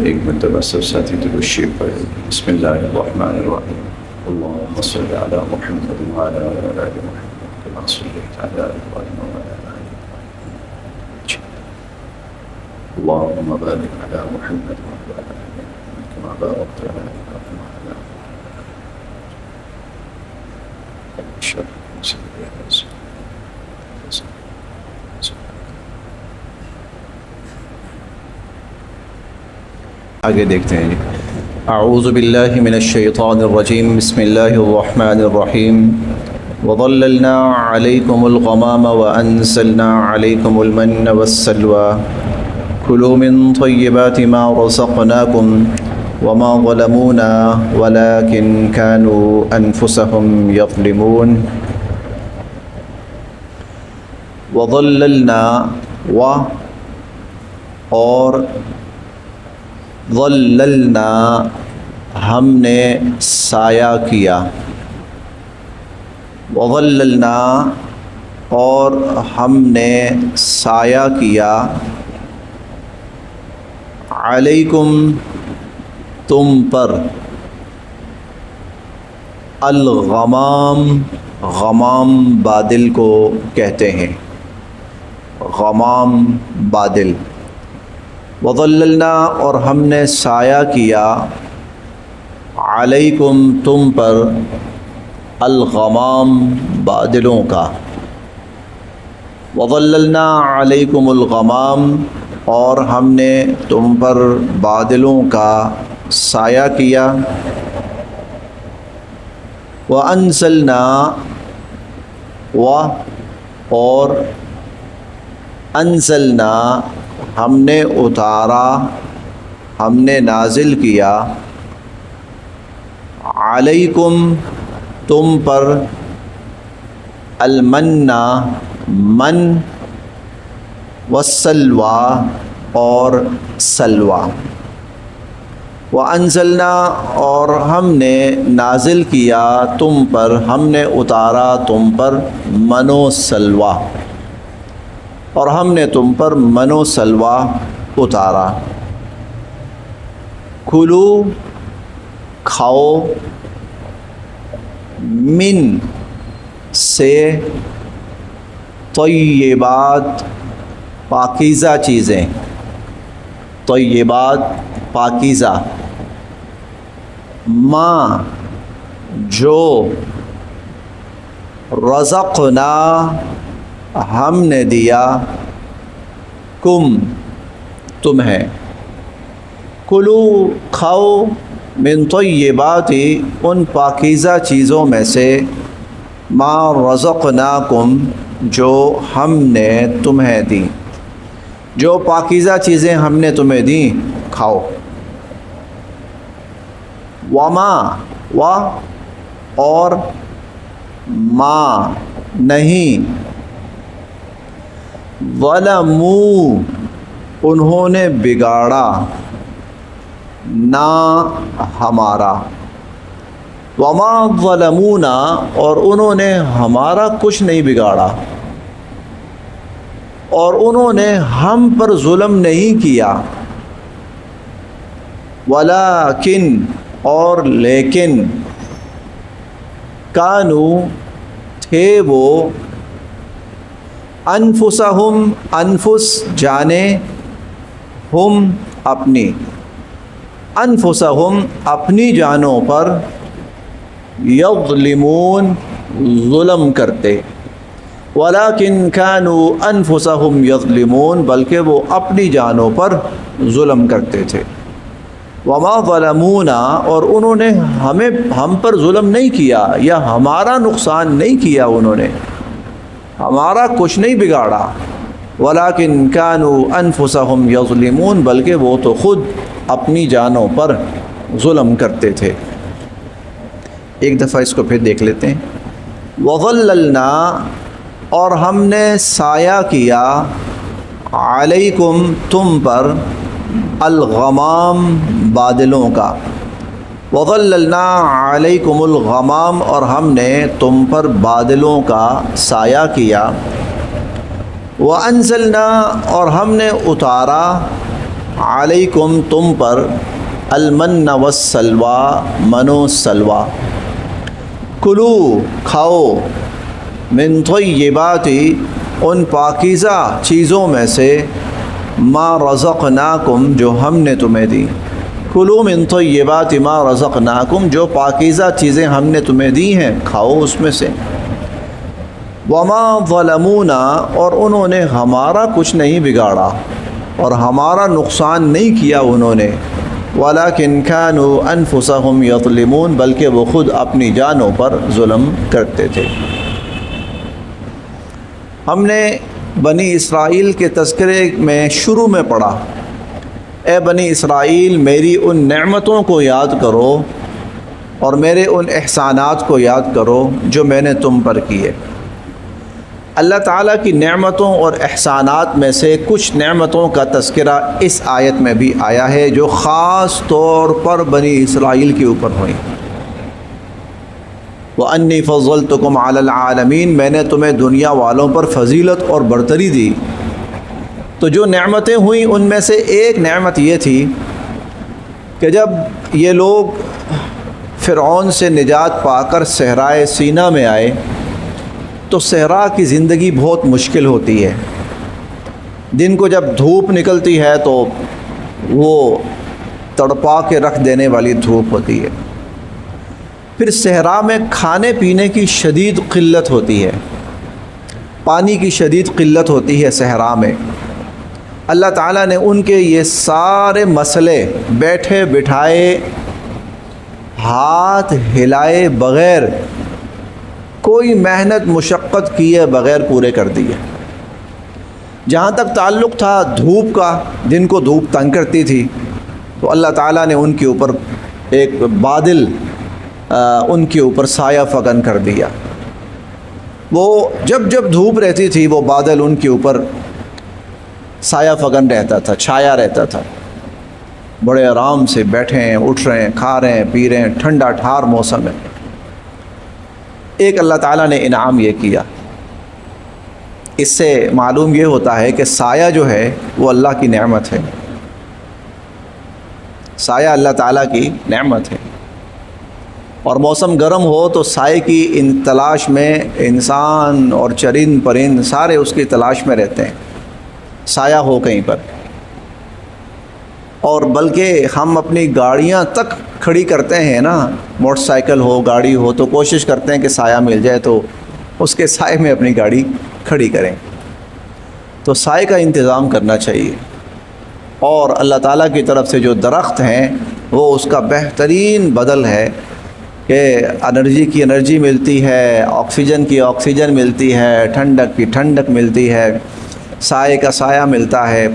ایک مرتبہ سب ساتھی درود شریف پڑھیں۔ بسم اللہ الرحمن الرحیم، اللہم صل علی محمد وعلی آل محمد کما صلیت علی ابراہیم وعلی آل ابراہیم، اللہم بارک علی محمد وعلی آل محمد کما بارکت علی ابراہیم وعلی آل ابراہیم۔ آگے دیکھتے ہیں۔ اعوذ باللہ من الشیطان الرجیم، بسم اللہ الرحمن الرحیم۔ وظللنا علیکم الغمام وانزلنا علیکم المن والسلوى کلوا من طیبات ما رزقناکم وما ظلمونا ولكن كانوا انفسهم یظلمون۔ وظللنا اور ظللنا ہم نے سایہ کیا، وظللنا اور ہم نے سایہ کیا، علیکم تم پر، الغمام غمام بادل کو کہتے ہیں، غمام بادل۔ وظللنا اور ہم نے سایہ کیا، علیکم تم پر، الغمام بادلوں کا۔ وظللنا علیکم الغمام اور ہم نے تم پر بادلوں کا سایہ کیا۔ وانزلنا اور انزلنا ہم نے اتارا، ہم نے نازل کیا، علیکم تم پر، المن من والسلوى اور سلوى۔ وانزلنا اور ہم نے نازل کیا تم پر، ہم نے اتارا تم پر، من و سلوى اور ہم نے تم پر من و سلوى اتارا۔ کلو کھاؤ، من سے، طیبات پاکیزہ چیزیں، طیبات پاکیزہ، ما جو، رزقنا ہم نے دیا، کم تمہیں، کلو کھاؤ، من طیبات ان پاکیزہ چیزوں میں سے، ما رزقناکم جو ہم نے تمہیں دی، جو پاکیزہ چیزیں ہم نے تمہیں دیں کھاؤ۔ وما اور ما نہیں، ظلموا انہوں نے بگاڑا، نہ ہمارا، وما ظلمونا اور انہوں نے ہمارا کچھ نہیں بگاڑا، اور انہوں نے ہم پر ظلم نہیں کیا، ولیکن اور لیکن، کانوا تھے وہ، انفسہم انفس جانے، ہم اپنی، انفسہم اپنی جانوں پر، یظلمون ظلم کرتے، ولیکن کانوا انفسہم یظلمون بلکہ وہ اپنی جانوں پر ظلم کرتے تھے۔ وما ظلمونا اور انہوں نے ہم پر ظلم نہیں کیا، یا ہمارا نقصان نہیں کیا، انہوں نے ہمارا کچھ نہیں بگاڑا، ولیکن کانوا انفسہم یظلمون بلکہ وہ تو خود اپنی جانوں پر ظلم کرتے تھے۔ ایک دفعہ اس کو پھر دیکھ لیتے ہیں۔ وظللنا اور ہم نے سایہ کیا، علیکم تم پر، الغمام بادلوں کا، وظللنا علیکم الغمام اور ہم نے تم پر بادلوں کا سایہ کیا، وانزلنا اور ہم نے اتارا، علیکم تم پر المن والسلوى منو سلوا، کلو کھاؤ من طیبات ان پاکیزہ چیزوں میں سے ما رزقناکم جو ہم نے تمہیں دی، کلو من طیبات ما رزقناکم جو پاکیزہ چیزیں ہم نے تمہیں دی ہیں کھاؤ اس میں سے، وما ظلمونا اور انہوں نے ہمارا کچھ نہیں بگاڑا اور ہمارا نقصان نہیں کیا انہوں نے، ولیکن کانوا انفسہم یظلمون بلکہ وہ خود اپنی جانوں پر ظلم کرتے تھے۔ ہم نے بنی اسرائیل کے تذکرے میں شروع میں پڑھا، اے بنی اسرائیل میری ان نعمتوں کو یاد کرو اور میرے ان احسانات کو یاد کرو جو میں نے تم پر کیے۔ اللہ تعالیٰ کی نعمتوں اور احسانات میں سے کچھ نعمتوں کا تذکرہ اس آیت میں بھی آیا ہے جو خاص طور پر بنی اسرائیل کے اوپر ہوئیں۔ وَأَنِّي فَضَّلْتُكُمْ عَلَى الْعَالَمِينَ میں نے تمہیں دنیا والوں پر فضیلت اور برتری دی۔ تو جو نعمتیں ہوئیں ان میں سے ایک نعمت یہ تھی کہ جب یہ لوگ فرعون سے نجات پا کر صحرائے سینا میں آئے تو صحرا کی زندگی بہت مشکل ہوتی ہے، دن کو جب دھوپ نکلتی ہے تو وہ تڑپا کے رکھ دینے والی دھوپ ہوتی ہے، پھر صحرا میں کھانے پینے کی شدید قلت ہوتی ہے، پانی کی شدید قلت ہوتی ہے صحرا میں۔ اللہ تعالیٰ نے ان کے یہ سارے مسئلے بیٹھے بٹھائے ہاتھ ہلائے بغیر کوئی محنت مشقت کیے بغیر پورے کر دیے۔ جہاں تک تعلق تھا دھوپ کا، دن کو دھوپ تنگ کرتی تھی تو اللہ تعالیٰ نے ان کے اوپر ایک بادل ان کے اوپر سایہ فگن کر دیا۔ وہ جب جب دھوپ رہتی تھی وہ بادل ان کے اوپر سایہ فگن رہتا تھا، چھایا رہتا تھا، بڑے آرام سے بیٹھے ہیں، اٹھ رہے ہیں، کھا رہے ہیں، پی رہے ہیں، ٹھنڈا ٹھار موسم ہے۔ ایک اللہ تعالیٰ نے انعام یہ کیا، اس سے معلوم یہ ہوتا ہے کہ سایہ جو ہے وہ اللہ کی نعمت ہے، سایہ اللہ تعالیٰ کی نعمت ہے، اور موسم گرم ہو تو سائے کی ان تلاش میں انسان اور چرند پرند سارے اس کی تلاش میں رہتے ہیں، سایہ ہو کہیں پر۔ اور بلکہ ہم اپنی گاڑیاں تک کھڑی کرتے ہیں نا، موٹر سائیکل ہو گاڑی ہو تو کوشش کرتے ہیں کہ سایہ مل جائے تو اس کے سائے میں اپنی گاڑی کھڑی کریں، تو سائے کا انتظام کرنا چاہیے۔ اور اللہ تعالیٰ کی طرف سے جو درخت ہیں وہ اس کا بہترین بدل ہے کہ انرجی کی انرجی ملتی ہے، آکسیجن کی آکسیجن ملتی ہے، ٹھنڈک کی ٹھنڈک ملتی ہے، سائے کا سایہ ملتا ہے،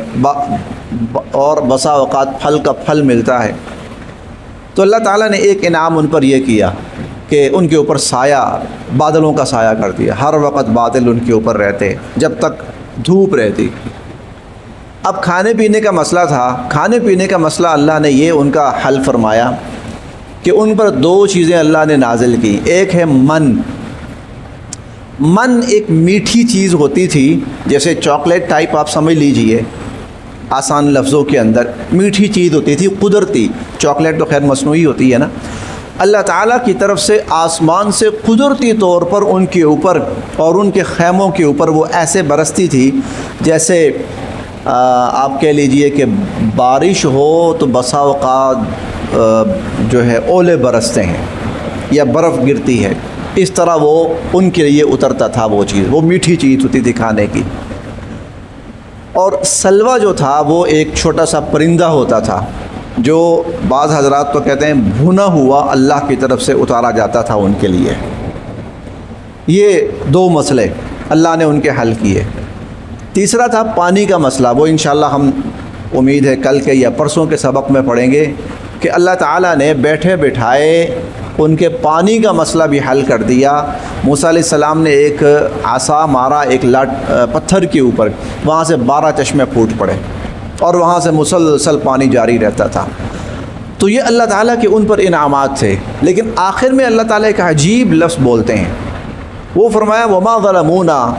اور بسا اوقات پھل کا پھل ملتا ہے۔ تو اللہ تعالیٰ نے ایک انعام ان پر یہ کیا کہ ان کے اوپر سایہ، بادلوں کا سایہ کر دیا، ہر وقت بادل ان کے اوپر رہتے جب تک دھوپ رہتی۔ اب کھانے پینے کا مسئلہ تھا، کھانے پینے کا مسئلہ اللہ نے یہ ان کا حل فرمایا کہ ان پر دو چیزیں اللہ نے نازل کی۔ ایک ہے من ایک میٹھی چیز ہوتی تھی، جیسے چاکلیٹ ٹائپ آپ سمجھ لیجئے، آسان لفظوں کے اندر میٹھی چیز ہوتی تھی، قدرتی۔ چاکلیٹ تو خیر مصنوعی ہوتی ہے نا، اللہ تعالیٰ کی طرف سے آسمان سے قدرتی طور پر ان کے اوپر اور ان کے خیموں کے اوپر وہ ایسے برستی تھی جیسے آپ کہہ لیجئے کہ بارش ہو تو بسا اوقات جو ہے اولے برستے ہیں یا برف گرتی ہے، اس طرح وہ ان کے لیے اترتا تھا وہ چیز، وہ میٹھی چیز ہوتی تھی کھانے کی۔ اور سلوا جو تھا وہ ایک چھوٹا سا پرندہ ہوتا تھا جو بعض حضرات تو کہتے ہیں بھنا ہوا اللہ کی طرف سے اتارا جاتا تھا ان کے لیے۔ یہ دو مسئلے اللہ نے ان کے حل کیے۔ تیسرا تھا پانی کا مسئلہ، وہ انشاءاللہ ہم امید ہے کل کے یا پرسوں کے سبق میں پڑھیں گے کہ اللہ تعالیٰ نے بیٹھے بٹھائے ان کے پانی کا مسئلہ بھی حل کر دیا۔ موسیٰ علیہ السلام نے ایک عصا مارا ایک پتھر کے اوپر، وہاں سے 12 چشمے پھوٹ پڑے اور وہاں سے مسلسل پانی جاری رہتا تھا۔ تو یہ اللہ تعالیٰ کے ان پر انعامات تھے، لیکن آخر میں اللہ تعالیٰ ایک عجیب لفظ بولتے ہیں، وہ فرمایا وما ظلمونا،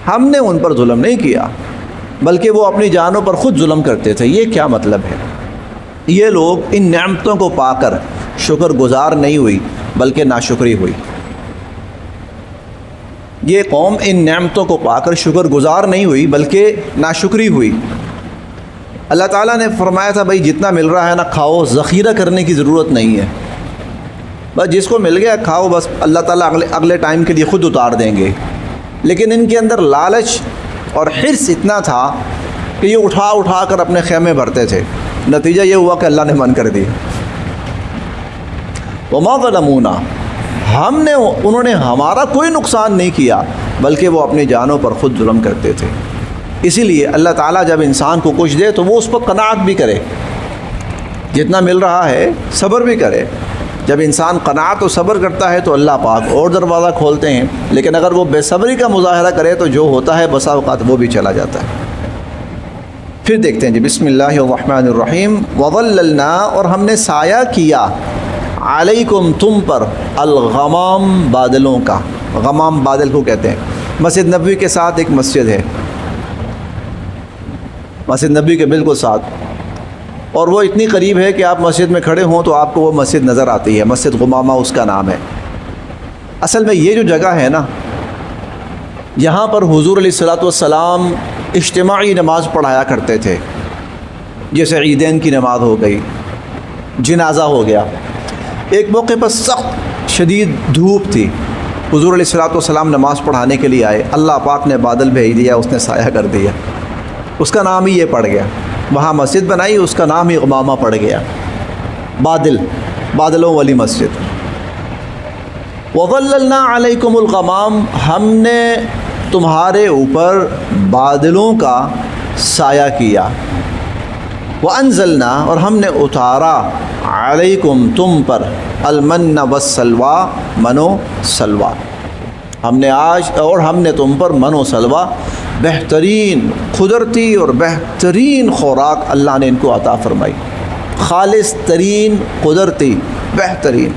ہم نے ان پر ظلم نہیں کیا، بلکہ وہ اپنی جانوں پر خود ظلم کرتے تھے۔ یہ کیا مطلب ہے؟ یہ لوگ ان نعمتوں کو پا کر شکر گزار نہیں ہوئی بلکہ ناشکری ہوئی۔ یہ قوم ان نعمتوں کو پا کر شکر گزار نہیں ہوئی بلکہ ناشکری ہوئی۔ اللہ تعالیٰ نے فرمایا تھا بھائی جتنا مل رہا ہے نا کھاؤ، ذخیرہ کرنے کی ضرورت نہیں ہے، بس جس کو مل گیا کھاؤ، بس اللہ تعالیٰ اگلے ٹائم کے لیے خود اتار دیں گے۔ لیکن ان کے اندر لالچ اور حرص اتنا تھا کہ یہ اٹھا اٹھا کر اپنے خیمے بھرتے تھے۔ نتیجہ یہ ہوا کہ اللہ نے من کر دیا۔ وما ظلمونا، انہوں نے ہمارا کوئی نقصان نہیں کیا بلکہ وہ اپنی جانوں پر خود ظلم کرتے تھے۔ اسی لیے اللہ تعالیٰ جب انسان کو کچھ دے تو وہ اس پر قناعت بھی کرے، جتنا مل رہا ہے صبر بھی کرے۔ جب انسان قناعت و صبر کرتا ہے تو اللہ پاک اور دروازہ کھولتے ہیں، لیکن اگر وہ بے صبری کا مظاہرہ کرے تو جو ہوتا ہے بسا اوقات وہ بھی چلا جاتا ہے۔ پھر دیکھتے ہیں جی، بسم اللہ الرحمن الرحیم۔ وَظَلَّلْنَا، اور ہم نے سایہ کیا، علیکم تم پر، الغمام بادلوں کا۔ غمام بادل کو کہتے ہیں۔ مسجد نبوی کے ساتھ ایک مسجد ہے، مسجد نبوی کے بالکل ساتھ، اور وہ اتنی قریب ہے کہ آپ مسجد میں کھڑے ہوں تو آپ کو وہ مسجد نظر آتی ہے۔ مسجد غمامہ اس کا نام ہے۔ اصل میں یہ جو جگہ ہے نا، یہاں پر حضور علیہ الصلوۃ والسلام اجتماعی نماز پڑھایا کرتے تھے، جیسے عیدین کی نماز ہو گئی، جنازہ ہو گیا۔ ایک موقع پر سخت شدید دھوپ تھی، حضور علیہ الصلوۃ والسلام نماز پڑھانے کے لیے آئے، اللہ پاک نے بادل بھیج دیا، اس نے سایہ کر دیا، اس کا نام ہی یہ پڑ گیا۔ وہاں مسجد بنائی، اس کا نام ہی غمامہ پڑ گیا، بادلوں والی مسجد۔ وَظَلَّلْنَا عَلَيْكُمُ الْغَمَامَ، ہم نے تمہارے اوپر بادلوں کا سایہ کیا۔ وَأَنزَلْنَا، اور ہم نے اتارا، علیکم تم پر، المن والسلوى، من و سلوہ، ہم نے تم پر من و سلوہ، بہترین قدرتی اور بہترین خوراک اللہ نے ان کو عطا فرمائی، خالص ترین، قدرتی، بہترین۔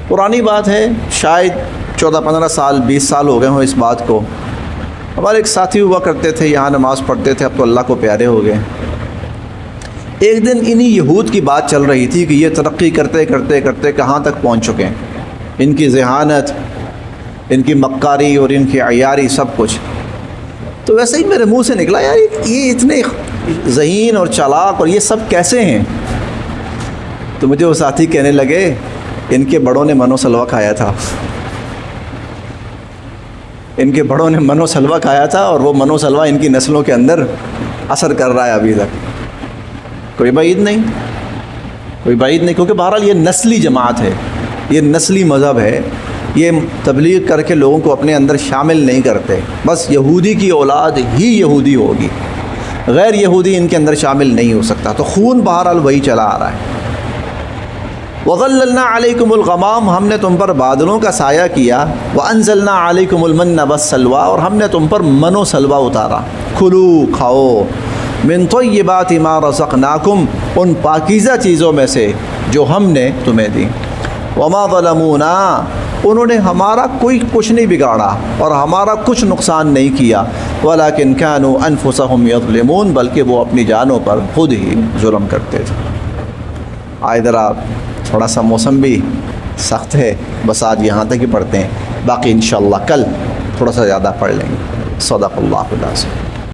پرانی بات ہے، شاید 14-15 سال 20 سال ہو گئے ہوں اس بات کو۔ ہمارے ایک ساتھی ہوا کرتے تھے، یہاں نماز پڑھتے تھے، اب تو اللہ کو پیارے ہو گئے۔ ایک دن انہی یہود کی بات چل رہی تھی کہ یہ ترقی کرتے کرتے کرتے کہاں تک پہنچ چکے ہیں، ان کی ذہانت، ان کی مکاری اور ان کی عیاری، سب کچھ۔ تو ویسے ہی میرے منہ سے نکلا، یار یہ اتنے ذہین اور چالاک اور یہ سب کیسے ہیں؟ تو مجھے وہ ساتھی کہنے لگے ان کے بڑوں نے منو سلوہ کھایا تھا، ان کے بڑوں نے منو سلوہ کھایا تھا، اور وہ منو سلوہ ان کی نسلوں کے اندر اثر کر رہا ہے ابھی تک۔ کوئی بعید نہیں، کیونکہ بہرحال یہ نسلی جماعت ہے، یہ نسلی مذہب ہے، یہ تبلیغ کر کے لوگوں کو اپنے اندر شامل نہیں کرتے، بس یہودی کی اولاد ہی یہودی ہوگی، غیر یہودی ان کے اندر شامل نہیں ہو سکتا، تو خون بہرحال وہی چلا آ رہا ہے۔ وَظَلَّلْنَا عَلَيْكُمُ الْغَمَامَ، ہم نے تم پر بادلوں کا سایہ کیا، وَأَنزَلْنَا عَلَيْكُمُ الْمَنَّ وَالسَّلْوَىٰ، اور ہم نے تم پر من و سلوہ اتارا، کھلو کھاؤ، من طیبات ما رزقناکم، ان پاکیزہ چیزوں میں سے جو ہم نے تمہیں دی۔ وما ظلمونا، انہوں نے ہمارا کچھ نہیں بگاڑا اور ہمارا کچھ نقصان نہیں کیا، ولکن كانوا انفسهم یظلمون، بلکہ وہ اپنی جانوں پر خود ہی ظلم کرتے تھے۔ آئے ذرا تھوڑا سا موسم بھی سخت ہے، بس آج یہاں تک ہی پڑھتے ہیں، باقی انشاءاللہ کل تھوڑا سا زیادہ پڑھ لیں گے۔ صدق اللہ العظیم۔